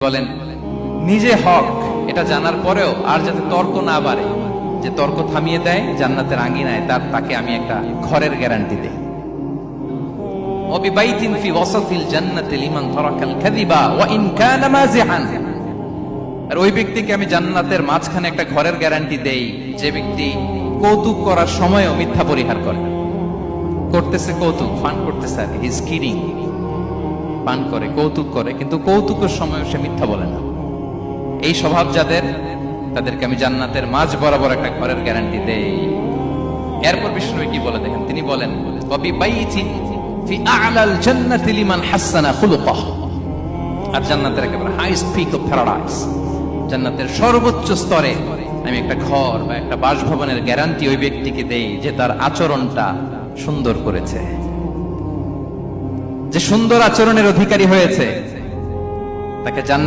বলেন নিজে হক এটা জানার পরেও আর যাতে তর্ক না বাড়ে, যে তর্ক থামিয়ে দেয় জান্নাতের আঙ্গিনায়, তাকে আমি একটা ঘরের গ্যারান্টি দেই। ওয়াবিবাইতিন ফি ওয়াসাতিল জান্নাতি লিমান তারাকাল কাযিবা ওয়া ইন কানা মাযিহান। আর ওই ব্যক্তিকে আমি জান্নাতের মাঝখানে একটা ঘরের গ্যারান্টি দেই যে ব্যক্তি কৌতুক করার সময়ও মিথ্যা পরিহার করে। করতেছে কৌতুক, ফান করতেছে আর হি ইজ কিডিং, পান করে, কৌতুক করে, কিন্তু কৌতুকের সময় সে মিথ্যা বলে না। এই স্বভাব যাদের, তাদেরকে আমি জান্নাতের মাঝ বরাবর একটা ঘরের গ্যারান্টি দেই। এরপর বিষ্ণু কি বলে দেখেন, তিনি বলেন ওয়াবিবাইতিন ফি আ'লাল জান্নাতি লিমান হাসানা খুলুকাহু। আর জান্নাতের একেবারে হাইস্ট পিক অফ প্যারাডাইস, জান্নাতের সর্বোচ্চ স্তরে আমি একটা ঘর বা একটা বাসভবনের গ্যারান্টি ওই ব্যক্তিকে দেই যে তার আচরণটা সুন্দর করেছে, যে সুন্দর আচরণের অধিকারী হয়েছে, তাকে জান্নাত